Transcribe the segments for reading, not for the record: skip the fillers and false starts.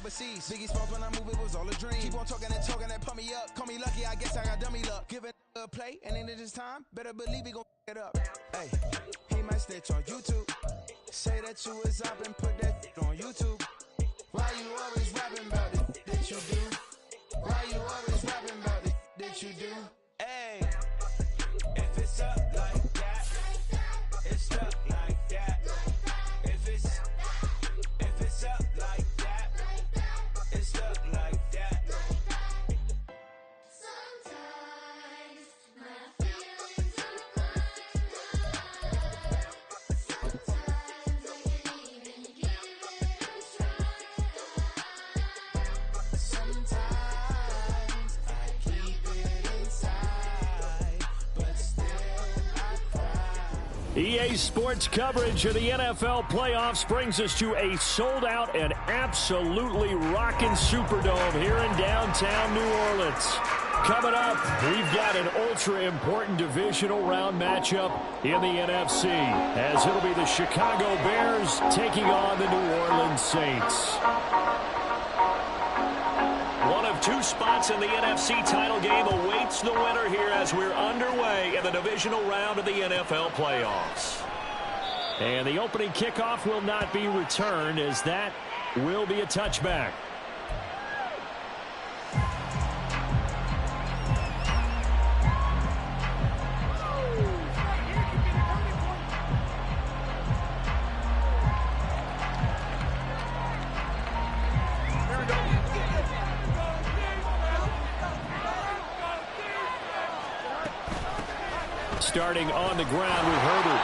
overseas. Biggie Smalls when I move, it was all a dream. Keep on talking and pump me up. Call me lucky, I guess I got dummy luck. Give it a play, and then it's time. Better believe he gon' it up. Hey, he might snitch on YouTube. Say that you was up and put that on YouTube. Why you always rapping about it? That you do? Why you always rapping about it? That you do? Hey, if it's up like that, it's stuck like that. If it's up like that, it's stuck like that. Sometimes my feelings are blind. Sometimes I can't even give it a try. Sometimes I keep it inside, but still I cry. EA Sports coverage of the NFL playoffs brings us to a sold-out and absolutely rocking Superdome here in downtown New Orleans. Coming up, we've got an ultra-important divisional round matchup in the NFC, as it'll be the Chicago Bears taking on the New Orleans Saints. One of two spots in the NFC title game awaits the winner here as we're underway in the divisional round of the NFL playoffs. And the opening kickoff will not be returned, as that will be a touchback. Starting on the ground with Herbert.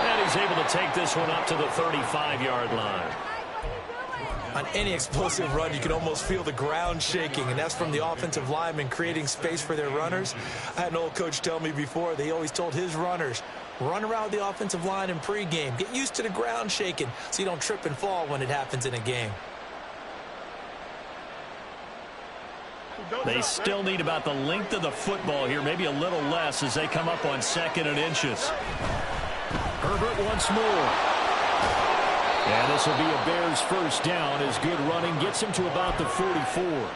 And he's able to take this one up to the 35-yard line. On any explosive run, you can almost feel the ground shaking, and that's from the offensive linemen creating space for their runners. I had an old coach tell me before, they always told his runners, run around the offensive line in pregame. Get used to the ground shaking so you don't trip and fall when it happens in a game. They still need about the length of the football here, maybe a little less as they come up on 2nd and inches. Herbert once more. And this will be a Bears first down as good running gets him to about the 44.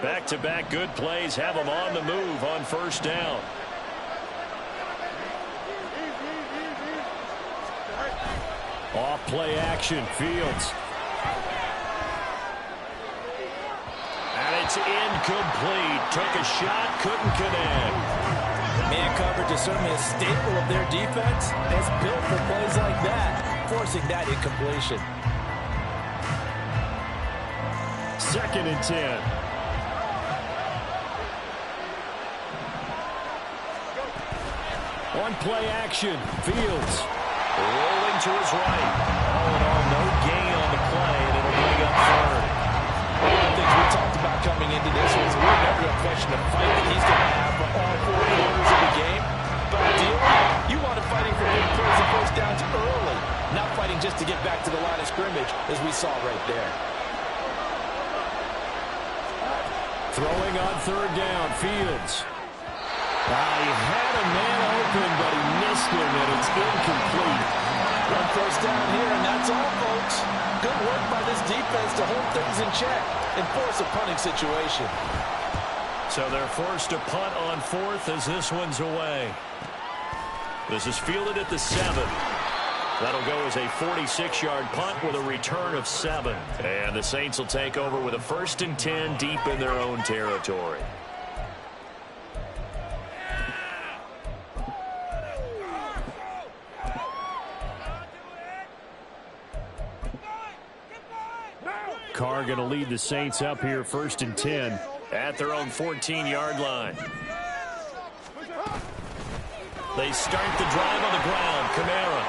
Back-to-back good plays have them on the move on first down. Off play action, Fields. And it's incomplete. Took a shot, couldn't connect. Man coverage is certainly a staple of their defense. It's built for plays like that, forcing that incompletion. 2nd and 10. On play action, Fields rolling to his right. All in all, no gain on the play, and it'll bring up 3rd. One of the things we talked about coming into this was we're never going to question the fight that he's going to have for all 4 quarters of the game. But ideally, you want him fighting for big plays and first downs early, not fighting just to get back to the line of scrimmage, as we saw right there. Throwing on 3rd down, Fields. He had a man open, but he missed him, and it's incomplete. One first down here, and that's all, folks. Good work by this defense to hold things in check and force a punting situation. So they're forced to punt on 4th as this one's away. This is fielded at the 7. That'll go as a 46-yard punt with a return of 7. And the Saints will take over with a 1st and 10 deep in their own territory. Carr going to lead the Saints up here 1st and 10 at their own 14-yard line. They start the drive on the ground. Kamara.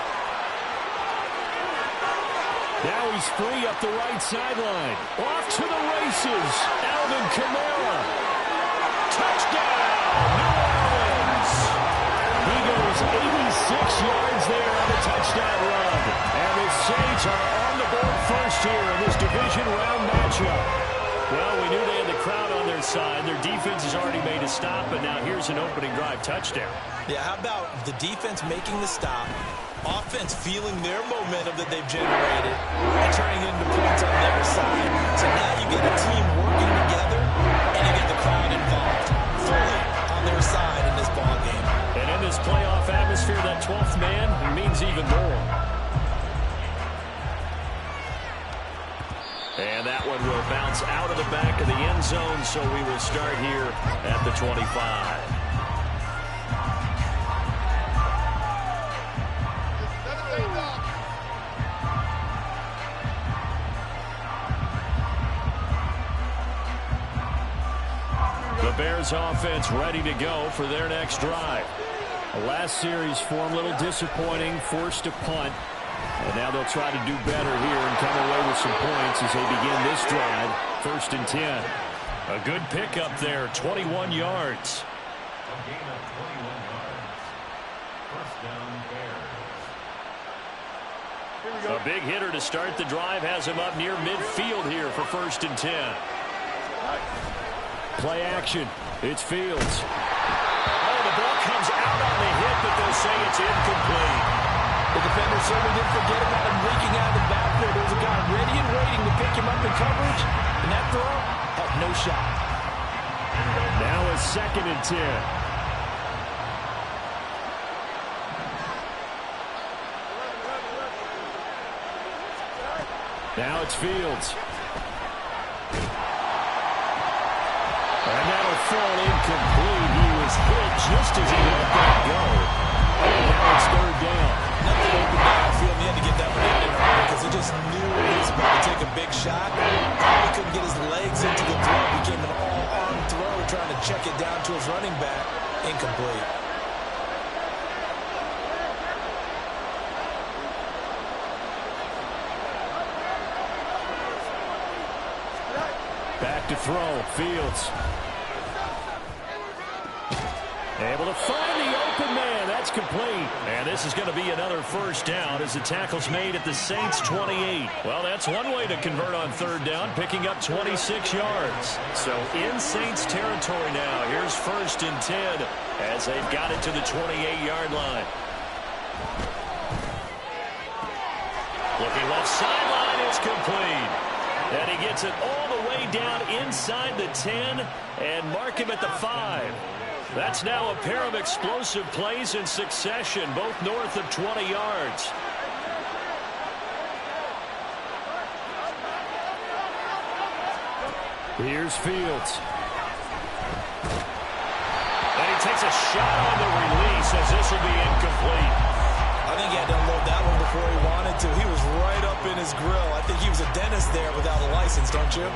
Now he's free up the right sideline. Off to the races. Alvin Kamara. Touchdown, New Orleans. He goes 86 yards there on the touchdown run. And the Saints are on the board first here in this division round matchup. Well, we knew they had the crowd on their side. Their defense has already made a stop, but now here's an opening drive touchdown. Yeah, how about the defense making the stop, offense feeling their momentum that they've generated, and turning into points on their side. So now you get a team working together, and you get the crowd involved fully on their side in this ball game. And in this playoff atmosphere, that 12th man means even more. And that one will bounce out of the back of the end zone, so we will start here at the 25. The Bears offense ready to go for their next drive. The last series for them a little disappointing, forced to punt. And now they'll try to do better here and come away with some points as they begin this drive. 1st and 10. A good pickup there, 21 yards. A big hitter to start the drive has him up near midfield here for 1st and 10. Play action. It's Fields. Oh, the ball comes out on the hit, but they'll say it's incomplete. The defender certainly didn't forget about him leaking out of the backfield. There was a guy ready and waiting to pick him up in coverage, and that throw had no shot. Now a 2nd and 10. Now it's Fields. And that'll fall incomplete. He was hit just as he let that go. And now it's 3rd down. Nothing open downfield. He had to get that one in there because he just knew he was about to take a big shot. He couldn't get his legs into the throw. It became an all-arm throw, trying to check it down to his running back. Incomplete. Back to throw. Fields. Able to find the open man. That's complete. And this is going to be another 1st down as the tackle's made at the Saints' 28. Well, that's one way to convert on 3rd down, picking up 26 yards. So in Saints territory now. Here's 1st and 10 as they've got it to the 28-yard line. Looking left sideline. It's complete. And he gets it all the way down inside the 10 and mark him at the 5. That's now a pair of explosive plays in succession, both north of 20 yards. Here's Fields. And he takes a shot on the release as this will be incomplete. I think he had to unload that one before he wanted to. He was right up in his grill. I think he was a dentist there without a license, don't you?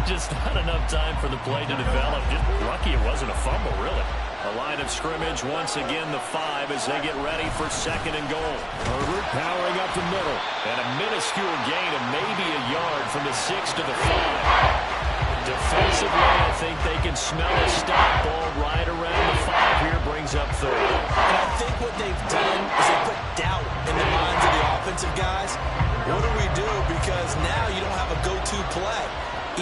Just not enough time for the play to develop. Just lucky it wasn't a fumble, really. A line of scrimmage, once again the 5 as they get ready for 2nd and goal. Herbert powering up the middle. And a minuscule gain of maybe a yard from the 6 to the 5. Defensively, I think they can smell a stop. Ball right around the 5 here, brings up 3rd. And I think what they've done is they put doubt in the minds of the offensive guys. What do we do? Because now you don't have a go-to play.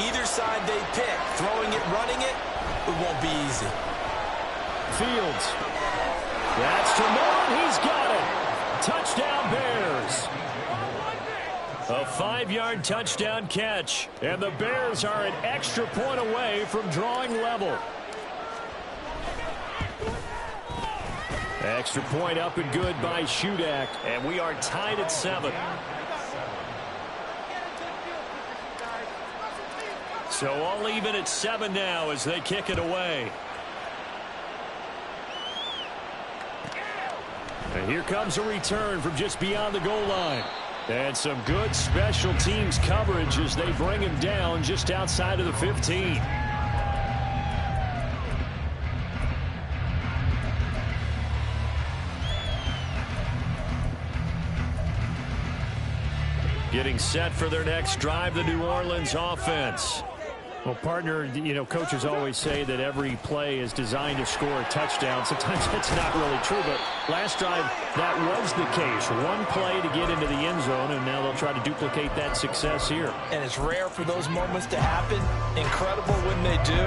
Either side they pick, throwing it, running it, it won't be easy. Fields. That's Tremont. He's got it. Touchdown Bears. A 5-yard touchdown catch. And the Bears are an extra point away from drawing level. Extra point up and good by Shudak. And we are tied at 7. So all even at 7 now as they kick it away. And here comes a return from just beyond the goal line. And some good special teams coverage as they bring him down just outside of the 15. Getting set for their next drive, the New Orleans offense. Well, partner, coaches always say that every play is designed to score a touchdown. Sometimes that's not really true, but last drive, that was the case. One play to get into the end zone, and now they'll try to duplicate that success here. And it's rare for those moments to happen. Incredible when they do.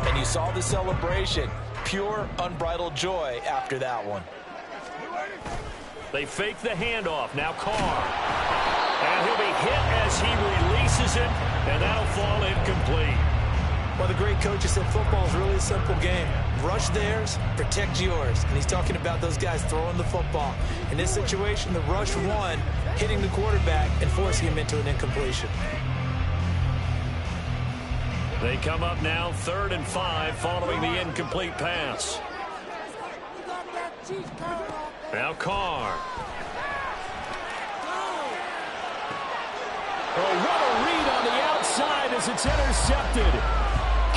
And you saw the celebration. Pure, unbridled joy after that one. They fake the handoff. Now Carr. And he'll be hit as he releases it, and that'll fall incomplete. Well, the great coaches said football is really a simple game. Rush theirs, protect yours. And he's talking about those guys throwing the football. In this situation, the rush won, hitting the quarterback and forcing him into an incompletion. They come up now 3rd and 5 following the incomplete pass. Now Carr. Oh, what a read on the outside as it's intercepted.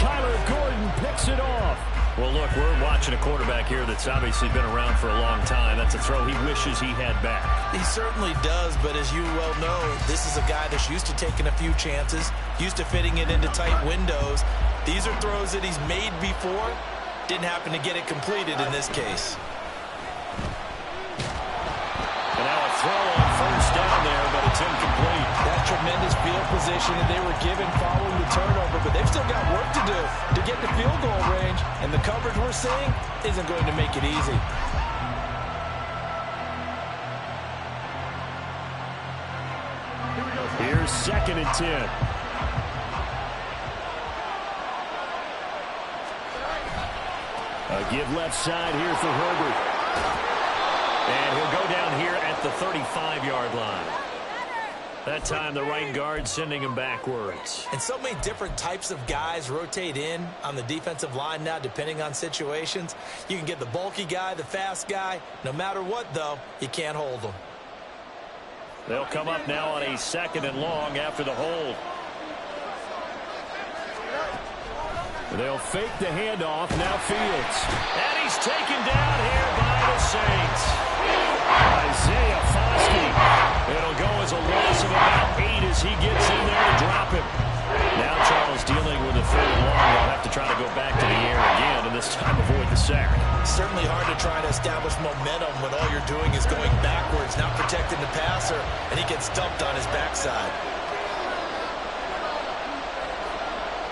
Kyler Gordon picks it off. Well, look, we're watching a quarterback here that's obviously been around for a long time. That's a throw he wishes he had back. He certainly does, but as you well know, this is a guy that's used to taking a few chances, used to fitting it into tight windows. These are throws that he's made before. Didn't happen to get it completed in this case. And now a throw on 1st down there, but it's incomplete. That tremendous field position that they were given following the turnover, but they've still got work to do to get to field goal range, and the coverage we're seeing isn't going to make it easy. Here's 2nd and 10. A give left side here for Herbert. And he'll go down here at the 35-yard line. That time the right guard sending him backwards. And so many different types of guys rotate in on the defensive line now depending on situations. You can get the bulky guy, the fast guy. No matter what, though, you can't hold them. They'll come up now on a 2nd and long after the hold. They'll fake the handoff. Now Fields. And he's taken down here by the Saints. Isaiah Foskey. It'll go as a loss of about 8 as he gets in there to drop him. Now Charles dealing with a 3rd and long. They'll have to try to go back to the air again, and this time avoid the sack. Certainly hard to try to establish momentum when all you're doing is going backwards, not protecting the passer, and he gets dumped on his backside.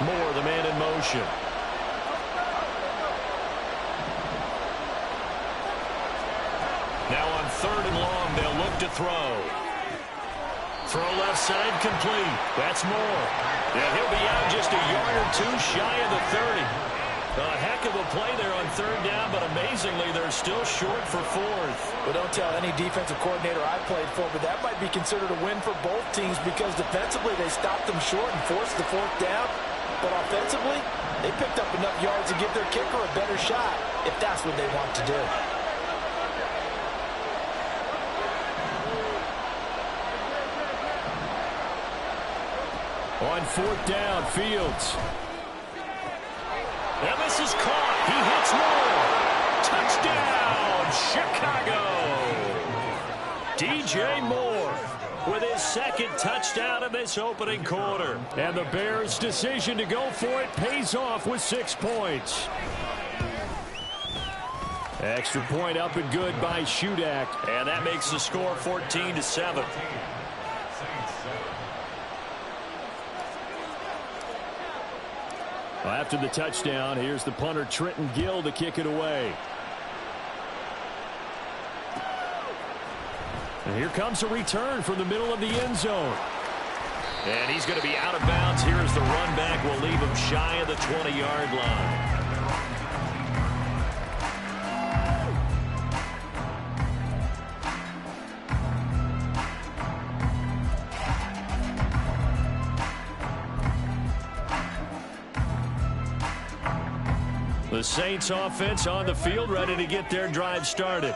Moore, the man in motion. Now on 3rd and long, they'll look to throw. Throw left side complete. That's Moore. Yeah, he'll be out just a yard or two shy of the 30. A heck of a play there on 3rd down, but amazingly, they're still short for 4th. Well, don't tell any defensive coordinator I played for, but that might be considered a win for both teams because defensively they stopped them short and forced the 4th down. But offensively, they picked up enough yards to give their kicker a better shot if that's what they want to do. On 4th down, Fields. Now this is caught. He hits Moore. Touchdown, Chicago. DJ Moore with his 2nd touchdown in this opening quarter. And the Bears' decision to go for it pays off with 6 points. Extra point up and good by Shudak. And that makes the score 14-7. After the touchdown, here's the punter Trenton Gill to kick it away. And here comes a return from the middle of the end zone. And he's going to be out of bounds. Here is the run back. Will leave him shy of the 20-yard line. The Saints offense on the field, ready to get their drive started.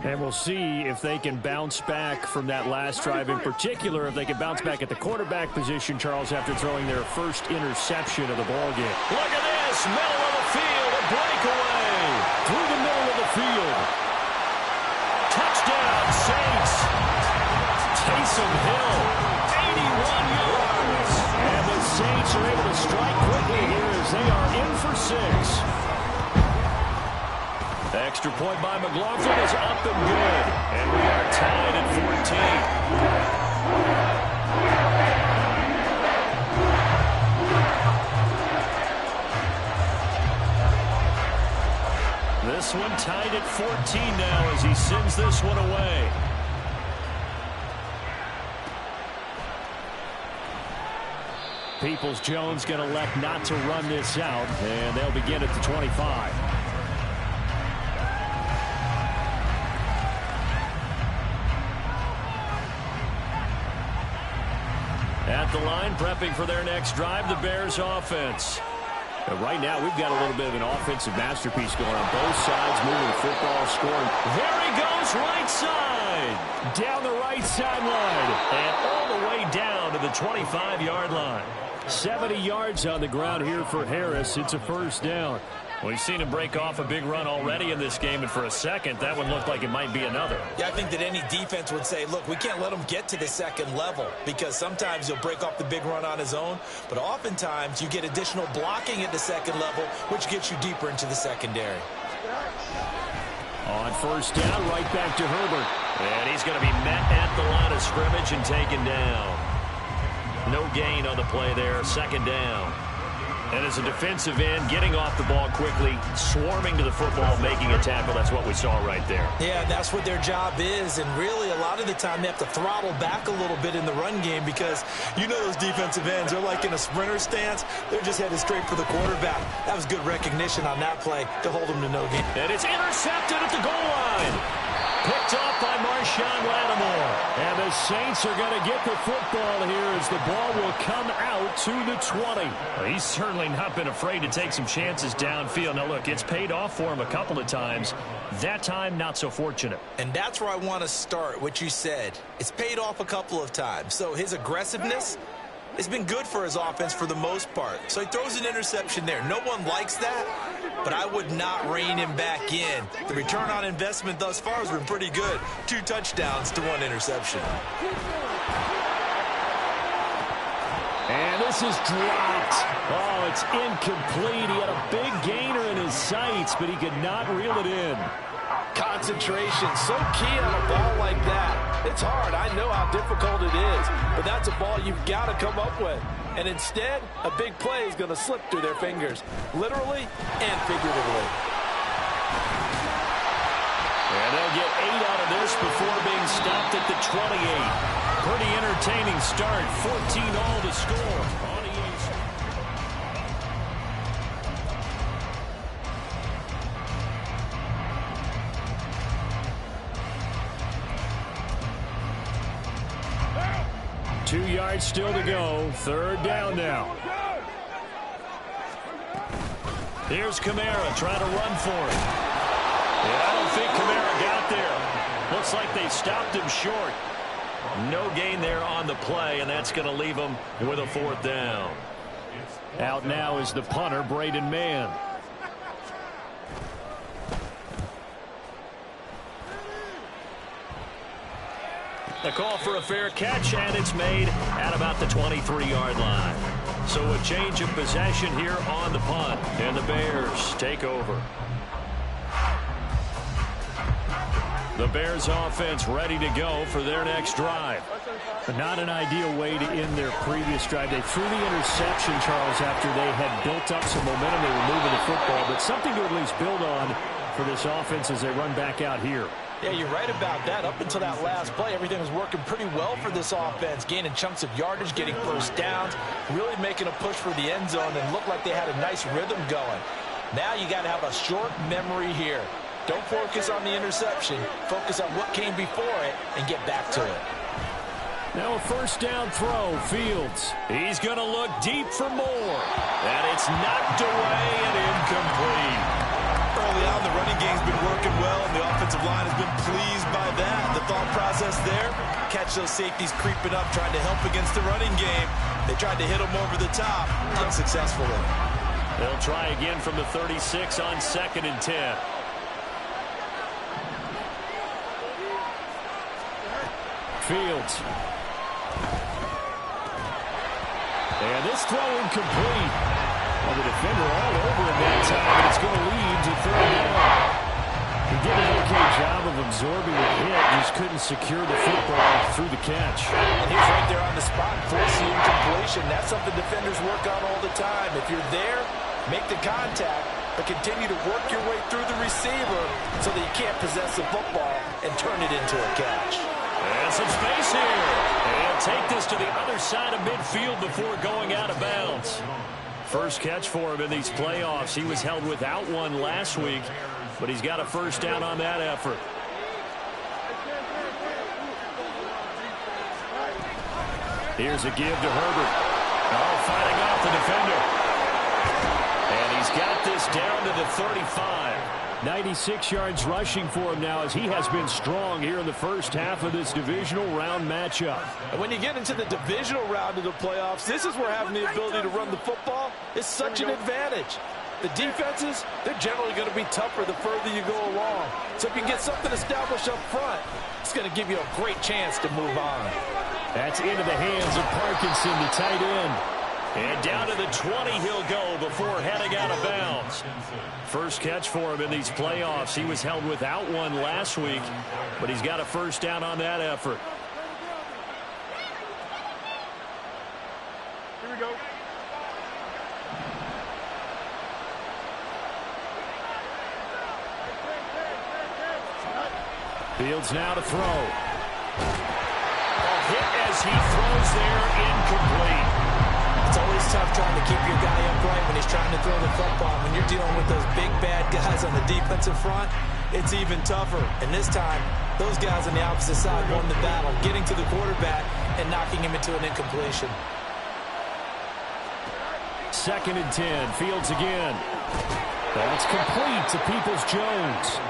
And we'll see if they can bounce back from that last drive, in particular if they can bounce back at the quarterback position, Charles, after throwing their first interception of the ballgame. Look at this, middle of the field, a breakaway through the middle of the field. Touchdown, Saints. Taysom Hill, 81 yards. And the Saints are able to strike Point by McLaughlin is up and good. And we are tied at 14. This one tied at 14 now as he sends this one away. Peoples-Jones going to elect not to run this out, and they'll begin at the 25. At the line, prepping for their next drive, the Bears offense. And right now, we've got a little bit of an offensive masterpiece going on both sides, moving the football, scoring. There he goes, right side. Down the right sideline. And all the way down to the 25-yard line. 70 yards on the ground here for Harris. It's a first down. We've seen him break off a big run already in this game, and for a second, that one looked like it might be another. Yeah, I think that any defense would say, look, we can't let him get to the second level because sometimes he'll break off the big run on his own, but oftentimes you get additional blocking at the second level, which gets you deeper into the secondary. On first down, right back to Herbert. And he's going to be met at the line of scrimmage and taken down. No gain on the play there, second down. And as a defensive end, getting off the ball quickly, swarming to the football, making a tackle, that's what we saw right there. Yeah, that's what their job is, and really a lot of the time they have to throttle back a little bit in the run game because you know those defensive ends, they're like in a sprinter stance. They're just headed straight for the quarterback. That was good recognition on that play to hold them to no gain. And it's intercepted at the goal line. Picked off by Marshawn Lattimore. And the Saints are going to get the football here as the ball will come out to the 20. Well, he's certainly not been afraid to take some chances downfield. Now, look, it's paid off for him a couple of times. That time, not so fortunate. And that's where I want to start, what you said. It's paid off a couple of times. So his aggressiveness has been good for his offense for the most part. So he throws an interception there. No one likes that, but I would not rein him back in. The return on investment thus far has been pretty good. 2 touchdowns to 1 interception. And this is dropped. Oh, it's incomplete. He had a big gainer in his sights, but he could not reel it in. Concentration, so key on a ball like that. It's hard. I know how difficult it is, but that's a ball you've got to come up with. And instead, a big play is going to slip through their fingers, literally and figuratively. And they'll get 8 out of this before being stopped at the 28. Pretty entertaining start. 14-all to score. On the East. Two yards still to go. Third down now. Here's Kamara trying to run for it. And I don't think Kamara got there. Looks like they stopped him short. No gain there on the play, and that's going to leave him with a 4th down. Out now is the punter, Braden Mann. A call for a fair catch, and it's made at about the 23-yard line. So a change of possession here on the punt, and the Bears take over. The Bears offense ready to go for their next drive. Not an ideal way to end their previous drive. They threw the interception, Charles, after they had built up some momentum. They were moving the football, but something to at least build on for this offense as they run back out here. Yeah, you're right about that. Up until that last play, everything was working pretty well for this offense, gaining chunks of yardage, getting first downs, really making a push for the end zone, and looked like they had a nice rhythm going. Now you got to have a short memory here. Don't focus on the interception. Focus on what came before it and get back to it. Now a first down throw, Fields. He's going to look deep for more. And it's knocked away and incomplete. Early on, the running game's been working well, and the offensive line has been pleased by that. The thought process there, catch those safeties creeping up, trying to help against the running game. They tried to hit them over the top, unsuccessfully. They'll try again from the 36 on 2nd and 10. Fields. And this throw incomplete. Well, the defender all over him that time, and it's going to lead to 3rd down. He did an okay job of absorbing the hit, just couldn't secure the football through the catch. And he was right there on the spot, forcing incompletion. That's something defenders work on all the time. If you're there, make the contact, but continue to work your way through the receiver so that you can't possess the football and turn it into a catch. And some space here. And take this to the other side of midfield before going out of bounds. First catch for him in these playoffs. He was held without one last week, but he's got a first down on that effort. Here's a give to Herbert. Oh, fighting off the defender. And he's got this down to the 35. 96 yards rushing for him now as he has been strong here in the first half of this divisional round matchup. And when you get into the divisional round of the playoffs, this is where having the ability to run the football is such an advantage. The defenses, they're generally going to be tougher the further you go along. So if you can get something established up front, it's going to give you a great chance to move on. That's into the hands of Parkinson, the tight end. And down to the 20 he'll go before heading out of bounds. First catch for him in these playoffs. He was held without one last week, but he's got a first down on that effort. Here we go. Fields now to throw. A hit as he throws there, incomplete. It's always tough trying to keep your guy upright when he's trying to throw the football. When you're dealing with those big, bad guys on the defensive front, it's even tougher. And this time, those guys on the opposite side won the battle, getting to the quarterback and knocking him into an incompletion. 2nd and 10. Fields again. That's complete to Peoples-Jones.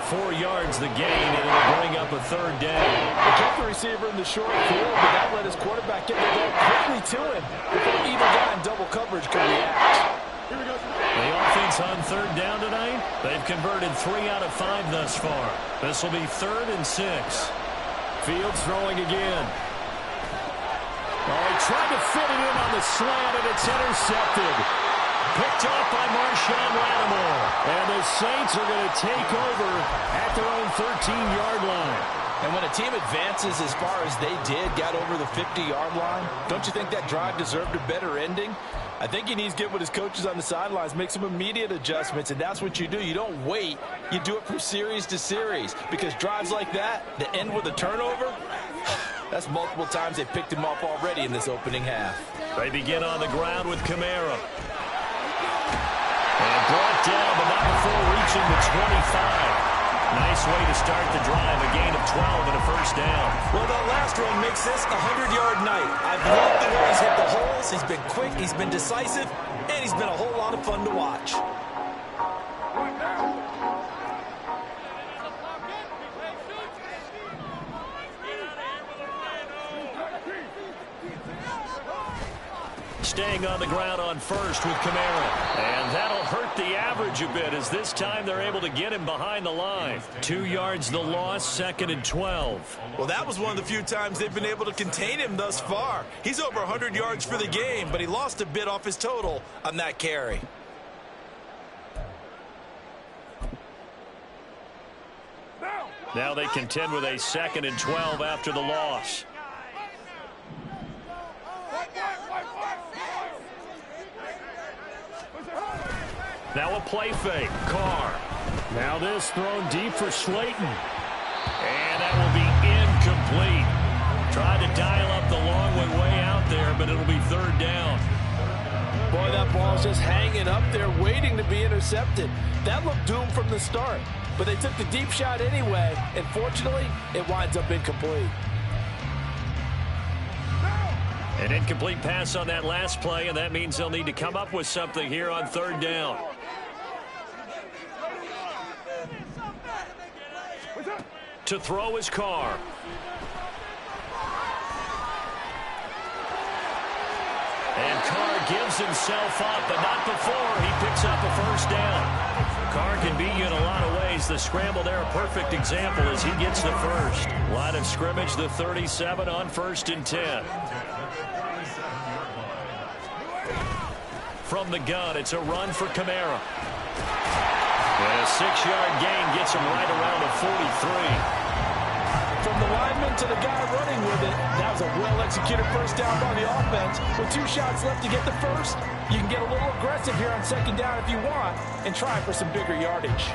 4 yards the gain, and it'll bring up a third down. They kept the receiver in the short field, but that let his quarterback get the ball quickly to him before either guy in double coverage could react. The offense on third down tonight, they've converted 3 out of 5 thus far. This will be 3rd and 6. Fields throwing again. Oh, he tried to fit it in on the slant, and it's intercepted. Picked off by Marshawn Lattimore. And the Saints are going to take over at their own 13-yard line. And when a team advances as far as they did, got over the 50-yard line, don't you think that drive deserved a better ending? I think he needs to get with his coaches on the sidelines, make some immediate adjustments, and that's what you do. You don't wait. You do it from series to series, because drives like that end with a turnover, that's multiple times they picked him off already in this opening half. They begin on the ground with Kamara. And brought down, but not before reaching the 25. Nice way to start the drive, a gain of 12 and a first down. Well, that last run makes this a 100-yard night. I've loved the way he's hit the holes. He's been quick, he's been decisive, and he's been a whole lot of fun to watch. Staying on the ground on first with Kamara. And that'll hurt the average a bit as this time they're able to get him behind the line. 2 yards the loss, 2nd and 12. Well, that was one of the few times they've been able to contain him thus far. He's over 100 yards for the game, but he lost a bit off his total on that carry. Now they contend with a 2nd and 12 after the loss. Now a play fake. Carr. Now this thrown deep for Slayton. And that will be incomplete. Tried to dial up the long way out there, but it'll be 3rd down. Boy, that ball's just hanging up there, waiting to be intercepted. That looked doomed from the start, but they took the deep shot anyway, and fortunately, it winds up incomplete. An incomplete pass on that last play, and that means they'll need to come up with something here on 3rd down. To throw his Carr. And Carr gives himself up, but not before he picks up a first down. Carr can beat you in a lot of ways. The scramble there, a perfect example as he gets the first. Line of scrimmage, the 37 on 1st and 10. From the gun, it's a run for Kamara. And a 6-yard gain gets him right around the 43. From the lineman to the guy running with it, that was a well-executed first down by the offense. With 2 shots left to get the first, you can get a little aggressive here on second down if you want and try for some bigger yardage.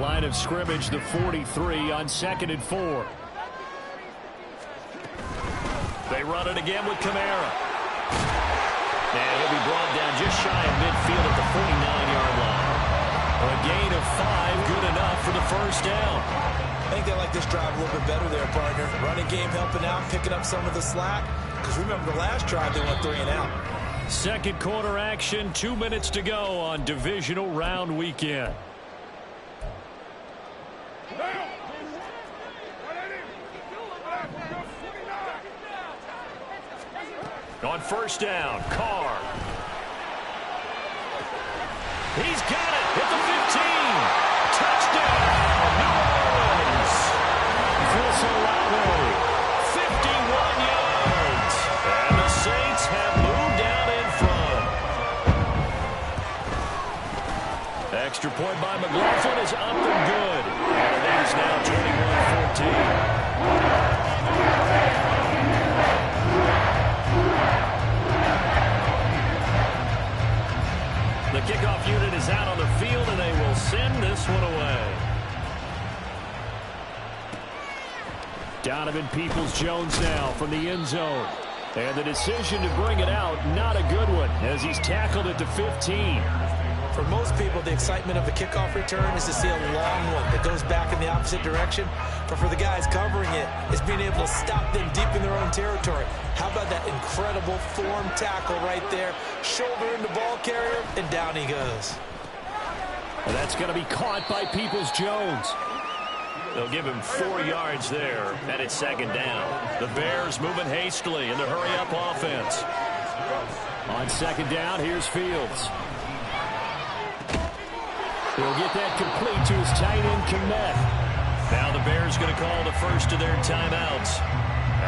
Line of scrimmage, the 43 on 2nd and 4. They run it again with Kamara. And he'll be brought down just shy of midfield at the 49-yard line. A gain of 5, good enough for the first down. I think they like this drive a little bit better there, partner. Running game helping out, picking up some of the slack. Because remember, the last drive they went 3 and out. Second quarter action, 2 minutes to go on divisional round weekend. On first down, Carr. He's got it at the 15. Touchdown, New Orleans. Chris Olave, 51 yards. And the Saints have moved down in front. Extra point by McLaughlin is up and good. And it is now 21-14. The kickoff unit is out on the field, and they will send this one away. Donovan Peoples-Jones now from the end zone. And the decision to bring it out, not a good one, as he's tackled at the 15. For most people, the excitement of a kickoff return is to see a long one that goes back in the opposite direction. But for the guys covering it, it's being able to stop them deep in their own territory. How about that incredible form tackle right there? Shoulder in the ball carrier, and down he goes. And that's going to be caught by Peoples-Jones. They'll give him 4 yards there, and it's second down. The Bears moving hastily in the hurry-up offense. On second down, here's Fields. He'll get that complete to his tight end, Kmet. Now the Bears going to call the first of their timeouts,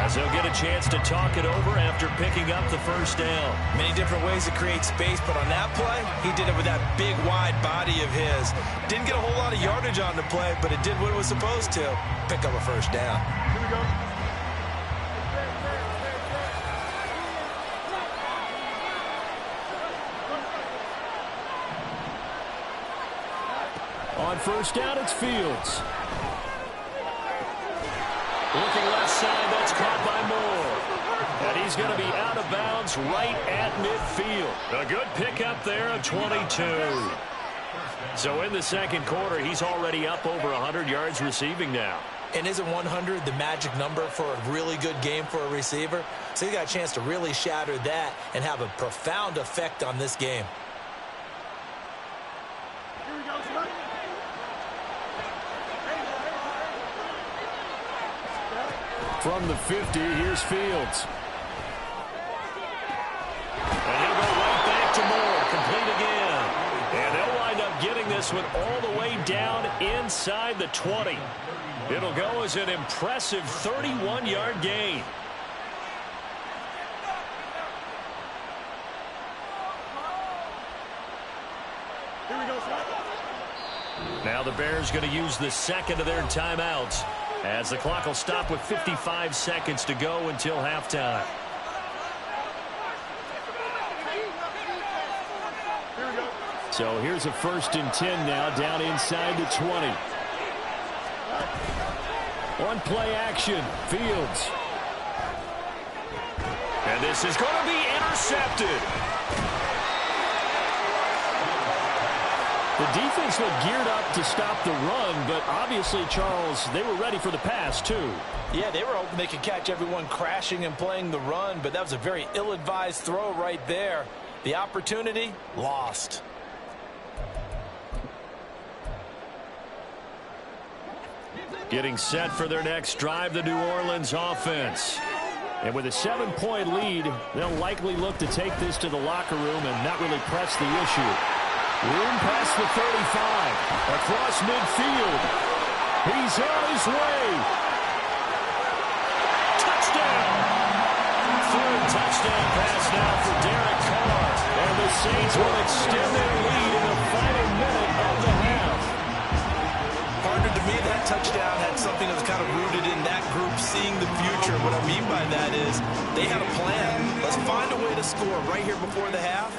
as they'll get a chance to talk it over after picking up the first down. Many different ways to create space, but on that play, he did it with that big, wide body of his. Didn't get a whole lot of yardage on the play, but it did what it was supposed to. Pick up a first down. Here we go. On first down, it's Fields. Looking left side, that's caught by Moore. And he's going to be out of bounds right at midfield. A good pickup there of 22. So in the second quarter, he's already up over 100 yards receiving now. And isn't 100 the magic number for a really good game for a receiver? So he got a chance to really shatter that and have a profound effect on this game. From the 50, here's Fields. And he'll go right back to Moore, complete again. And they'll wind up getting this one all the way down inside the 20. It'll go as an impressive 31-yard gain. Now the Bears going to use the second of their timeouts, as the clock will stop with 55 seconds to go until halftime. So here's a 1st and 10 now, down inside the 20. On play action, Fields. And this is going to be intercepted. The defense looked geared up to stop the run, but obviously, Charles, they were ready for the pass, too. Yeah, they were hoping they could catch everyone crashing and playing the run, but that was a very ill-advised throw right there. The opportunity, lost. Getting set for their next drive, the New Orleans offense. And with a 7-point lead, they'll likely look to take this to the locker room and not really press the issue. Room past the 35. Across midfield. He's on his way. Touchdown! touchdown pass now for Derek Carr. And the Saints will extend their lead in the final minute of the half. Partner, to me, that touchdown had something that was kind of rooted in that group seeing the future. What I mean by that is they had a plan. Let's find a way to score right here before the half.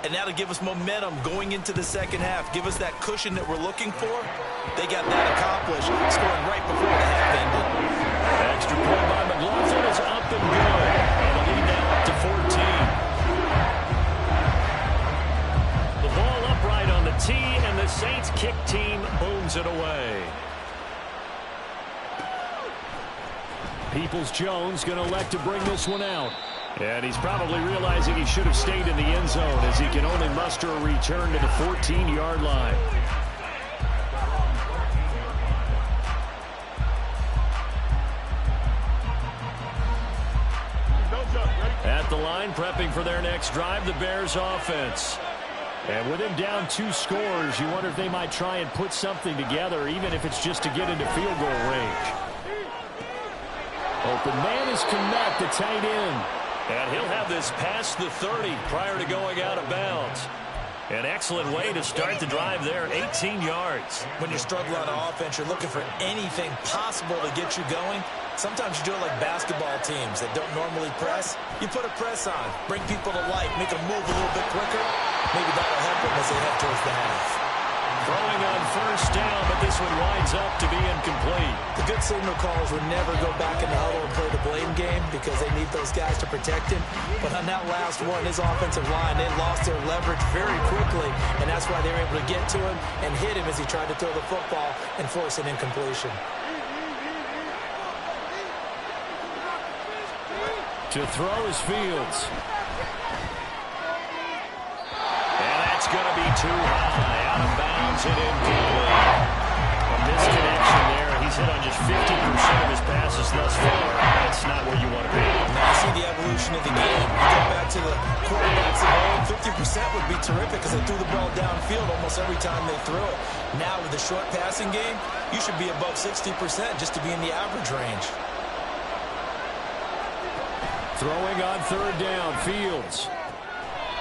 And that'll give us momentum going into the second half. Give us that cushion that we're looking for. They got that accomplished, scoring right before the half ended. Extra point by McLaughlin is up and good. And the lead now up to 14. The ball upright on the tee, and the Saints kick team booms it away. Peoples-Jones going to elect to bring this one out. And he's probably realizing he should have stayed in the end zone as he can only muster a return to the 14-yard line. At the line, prepping for their next drive, the Bears offense. And with him down 2 scores, you wonder if they might try and put something together, even if it's just to get into field goal range. Open man is Kmet, the tight end. And he'll have this past the 30 prior to going out of bounds. An excellent way to start the drive there, 18 yards. When you're struggling on offense, you're looking for anything possible to get you going. Sometimes you do it like basketball teams that don't normally press. You put a press on, bring people to life, make them move a little bit quicker. Maybe that'll help them as they head towards the half. Throwing on first down, but this one winds up to be incomplete. The good signal callers would never go back in the huddle and play the blame game because they need those guys to protect him. But on that last one, his offensive line, they lost their leverage very quickly, and that's why they were able to get to him and hit him as he tried to throw the football and force an incompletion. To throw is Fields. And that's going to be too high. Out of bounds and incomplete. A misconnection there. He's hit on just 50% of his passes thus far. That's not where you want to be. Now you see the evolution of the game. You go back to the quarterbacks of old, 50% would be terrific because they threw the ball downfield almost every time they threw it. Now with the short passing game, you should be above 60% just to be in the average range. Throwing on third down, Fields.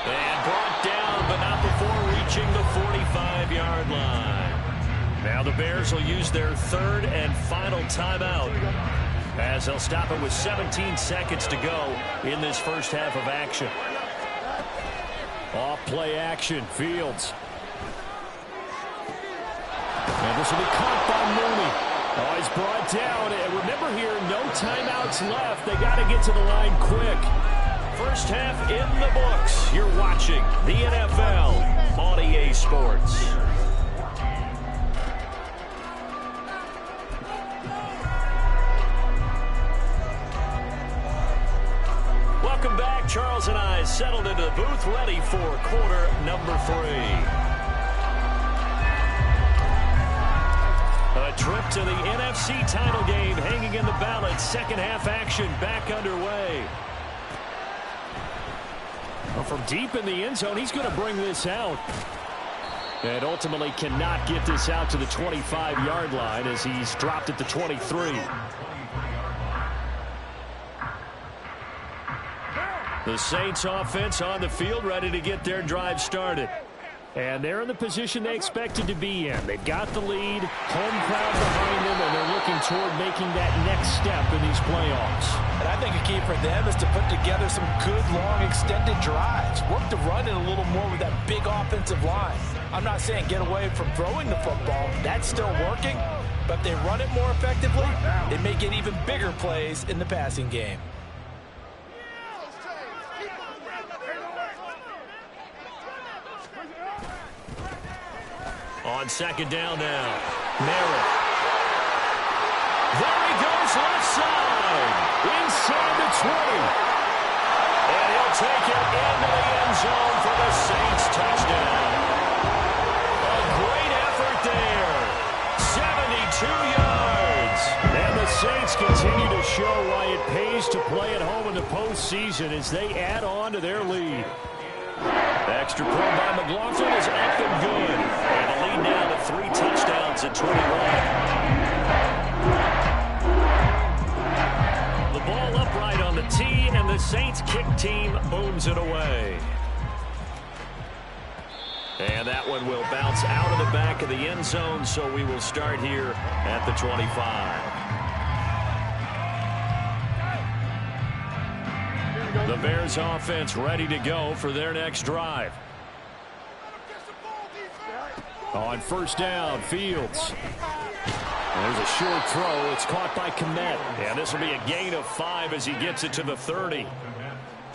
And brought down, but not before reaching the 45-yard line. Now the Bears will use their third and final timeout as they'll stop it with 17 seconds to go in this first half of action. Off play action, Fields. And this will be caught by Mooney. Oh, he's brought down. And remember here, no timeouts left. They got to get to the line quick. First half in the books. You're watching the NFL on EA Sports. Welcome back. Charles and I settled into the booth, ready for quarter number 3. A trip to the NFC title game hanging in the balance. Second half action back underway. Well, from deep in the end zone, he's going to bring this out. And ultimately cannot get this out to the 25-yard line as he's dropped at the 23. The Saints offense on the field ready to get their drive started. And they're in the position they expected to be in. They've got the lead, home crowd behind them, and they're looking toward making that next step in these playoffs. And I think a key for them is to put together some good, long, extended drives. Work the run in a little more with that big offensive line. I'm not saying get away from throwing the football. That's still working. But if they run it more effectively, they may get even bigger plays in the passing game. On second down now, Merritt. There he goes left side, inside the 20. And he'll take it into the end zone for the Saints touchdown. A great effort there, 72 yards. And the Saints continue to show why it pays to play at home in the postseason as they add on to their lead. Extra point by McLaughlin is up and good. And the lead now to 3 touchdowns at 21. The ball upright on the tee, and the Saints kick team booms it away. And that one will bounce out of the back of the end zone, so we will start here at the 25. The Bears offense ready to go for their next drive. On first down, Fields. There's a short throw. It's caught by Kmet. And this will be a gain of 5 as he gets it to the 30.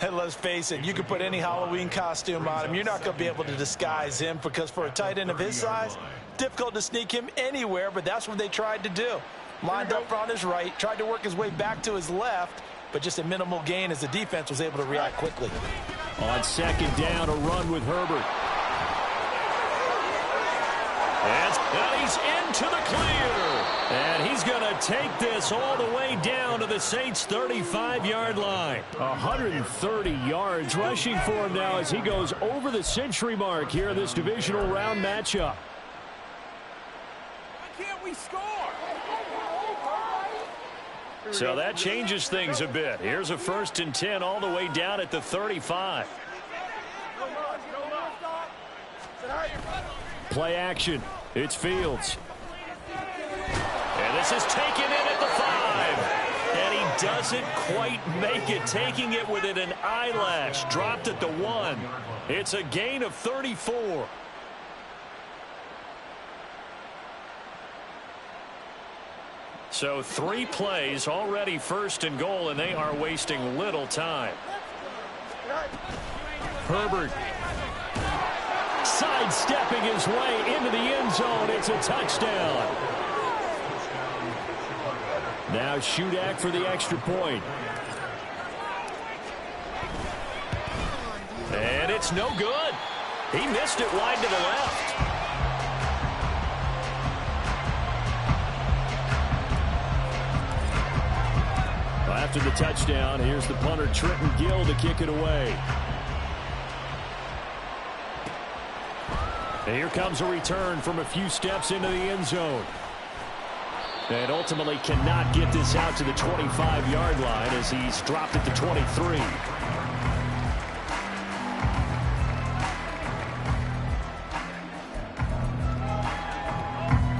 And let's face it, you can put any Halloween costume on him. You're not going to be able to disguise him because for a tight end of his size, difficult to sneak him anywhere, but that's what they tried to do. Lined up on his right, tried to work his way back to his left, but just a minimal gain as the defense was able to react quickly. On second down, a run with Herbert. And he's into the clear. And he's going to take this all the way down to the Saints' 35-yard line. 130 yards rushing for him now as he goes over the century mark here in this divisional round matchup. Why can't we score? So that changes things a bit. Here's a 1st and 10 all the way down at the 35. Play action. It's Fields. And this is taken in at the 5. And he doesn't quite make it, taking it within an eyelash. Dropped at the 1. It's a gain of 34. So 3 plays, already 1st and goal, and they are wasting little time. Herbert sidestepping his way into the end zone. It's a touchdown. Now Shudak for the extra point. And it's no good. He missed it wide to the left. After the touchdown, here's the punter Trenton Gill to kick it away. And here comes a return from a few steps into the end zone. And ultimately cannot get this out to the 25-yard line as he's dropped it to 23.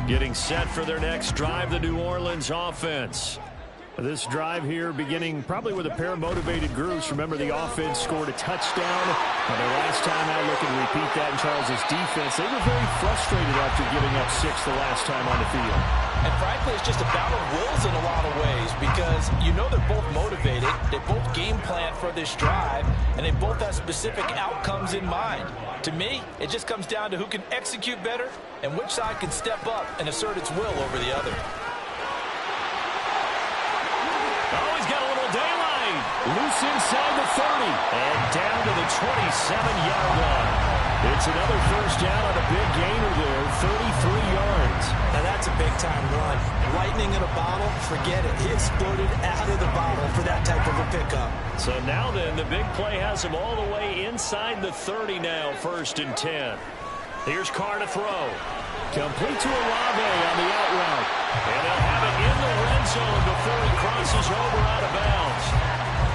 Getting set for their next drive, the New Orleans offense. This drive here beginning probably with a pair of motivated groups. Remember, the offense scored a touchdown. And the last time out, looking to repeat that in Charles' defense, they were very frustrated after giving up 6 the last time on the field. And frankly, it's just a battle of wills in a lot of ways because you know they're both motivated. They both game plan for this drive, and they both have specific outcomes in mind. To me, it just comes down to who can execute better and which side can step up and assert its will over the other. Loose inside the 30 and down to the 27-yard line. It's another 1st down on a big gainer there, 33 yards. Now that's a big-time run. Lightning in a bottle, forget it. He exploded out of the bottle for that type of a pickup. So now then, the big play has him all the way inside the 30 now, 1st and 10. Here's Carr to throw. Complete to Olave on the out route. And they'll have it in the red zone before he crosses over out of bounds.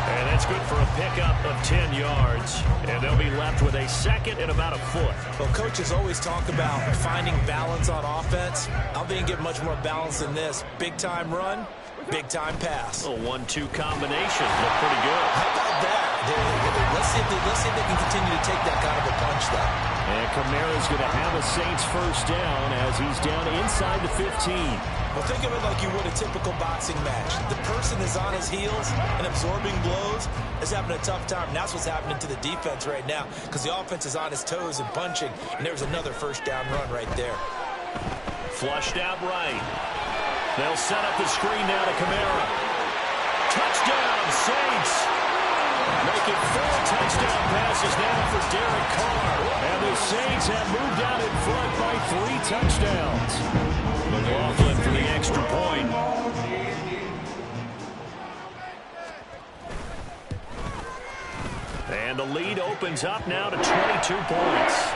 And that's good for a pickup of 10 yards. And they'll be left with a 2nd and about a foot. Well, coaches always talk about finding balance on offense. I don't think you get much more balance than this. Big-time run, big-time pass. A 1-2 combination. Look pretty good. How about that? Let's see if they can continue to take that kind of a punch, though. And Kamara's going to have a Saints 1st down as he's down inside the 15. Well, think of it like you would a typical boxing match. The person is on his heels and absorbing blows is having a tough time. And that's what's happening to the defense right now because the offense is on his toes and punching. And there's another 1st down run right there. Flushed out right. They'll set up the screen now to Kamara. Touchdown, Saints. Making 4 touchdown passes now for Derek Carr. And the Saints have moved out in front by 3 touchdowns. McLaughlin for the extra point. And the lead opens up now to 22 points.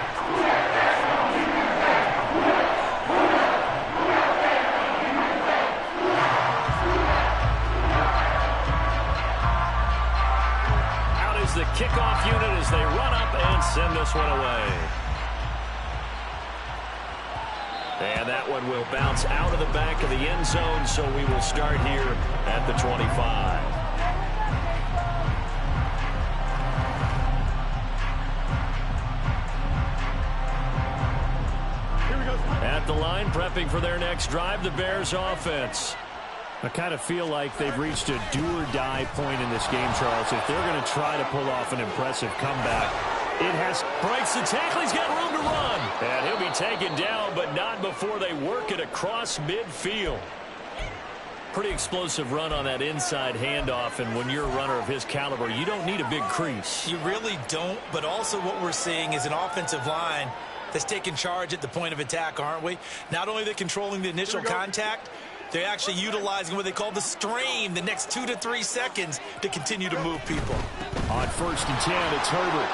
kickoff unit as they run up and send this one away. And that one will bounce out of the back of the end zone, so we will start here at the 25. At the line, prepping for their next drive, the Bears offense. I kind of feel like they've reached a do-or-die point in this game, Charles. If they're going to try to pull off an impressive comeback, it has breaks the tackle. He's got room to run. And he'll be taken down, but not before they work it across midfield. Pretty explosive run on that inside handoff, and when you're a runner of his caliber, you don't need a big crease. You really don't, but also what we're seeing is an offensive line that's taking charge at the point of attack, aren't we? Not only are they controlling the initial contact, they're actually utilizing what they call the strain, the next 2 to 3 seconds, to continue to move people. On 1st and 10, it's Herbert.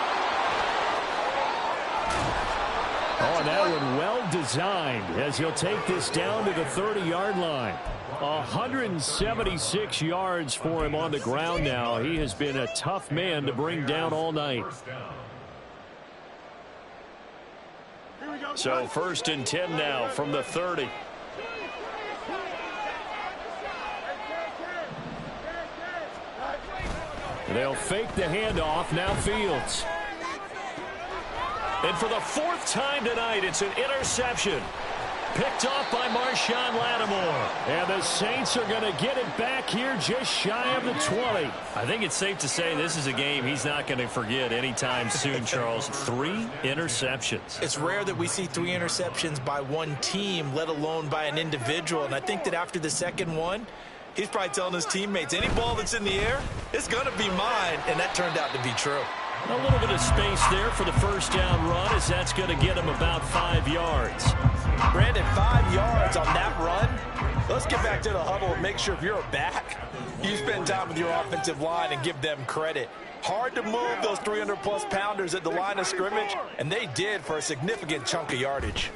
Oh, and that one well designed as he'll take this down to the 30-yard line. 176 yards for him on the ground now. He has been a tough man to bring down all night. So 1st and 10 now from the 30. They'll fake the handoff. Now Fields. And for the 4th time tonight, it's an interception. Picked off by Marshawn Lattimore. And the Saints are going to get it back here just shy of the 20. I think it's safe to say this is a game he's not going to forget anytime soon, Charles. 3 interceptions. It's rare that we see 3 interceptions by one team, let alone by an individual. And I think that after the second one, he's probably telling his teammates, any ball that's in the air, it's going to be mine. And that turned out to be true. A little bit of space there for the first down run, as that's going to get him about 5 yards. Brandon, 5 yards on that run. Let's get back to the huddle and make sure if you're a back, you spend time with your offensive line and give them credit. Hard to move those 300-plus pounders at the line of scrimmage, and they did for a significant chunk of yardage.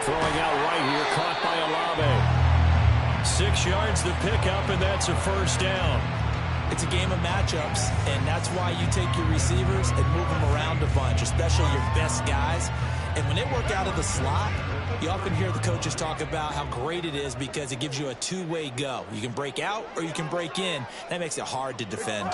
Throwing out right here, caught by Olave. 6 yards to pick up, and that's a first down. It's a game of matchups, and that's why you take your receivers and move them around a bunch, especially your best guys. And when they work out of the slot, you often hear the coaches talk about how great it is because it gives you a two-way go. You can break out or you can break in. That makes it hard to defend.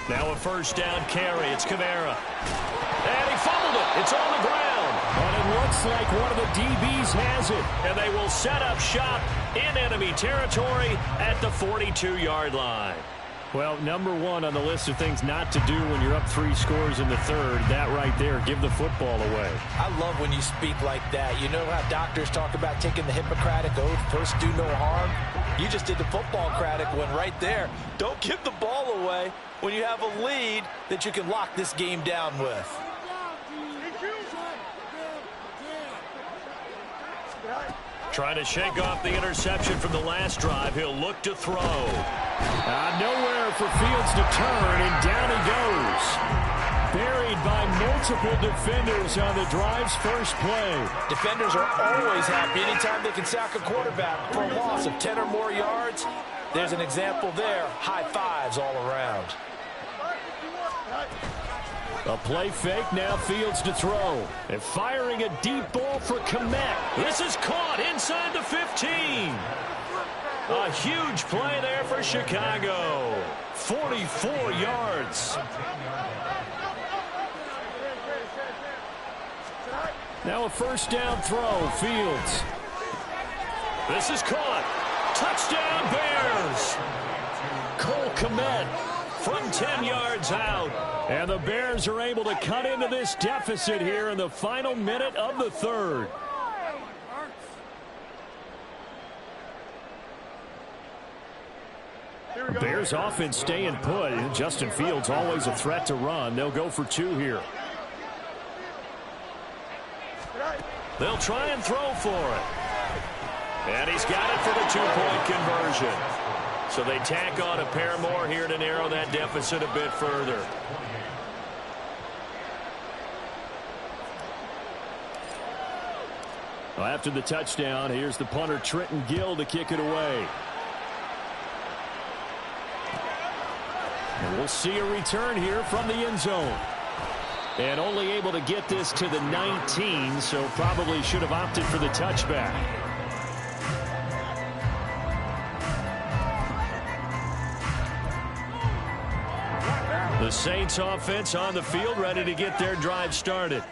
Now a first down carry. It's Kamara. And he fumbled it. It's on the ground. And it looks like one of the DBs has it. And they will set up shop in enemy territory at the 42-yard line. Well, number 1 on the list of things not to do when you're up 3 scores in the 3rd, that right there, give the football away. I love when you speak like that. You know how doctors talk about taking the Hippocratic oath, first do no harm? You just did the football-cratic one right there. Don't give the ball away when you have a lead that you can lock this game down with. Trying to shake off the interception from the last drive. He'll look to throw. Nowhere for Fields to turn, and down he goes. Buried by multiple defenders on the drive's first play. Defenders are always happy anytime they can sack a quarterback for a loss of 10 or more yards. There's an example there. High fives all around. A play fake, now Fields to throw. And firing a deep ball for Kmet. This is caught inside the 15. A huge play there for Chicago. 44 yards. Now a first down throw, Fields. This is caught. Touchdown Bears. Cole Kmet from 10 yards out. And the Bears are able to cut into this deficit here in the final minute of the 3rd. Bears offense staying put. Justin Fields always a threat to run. They'll go for 2 here. They'll try and throw for it. And he's got it for the 2-point conversion. So they tack on a pair more here to narrow that deficit a bit further. Well, after the touchdown, here's the punter, Trenton Gill, to kick it away. And we'll see a return here from the end zone. And only able to get this to the 19, so probably should have opted for the touchback. The Saints offense on the field, ready to get their drive started.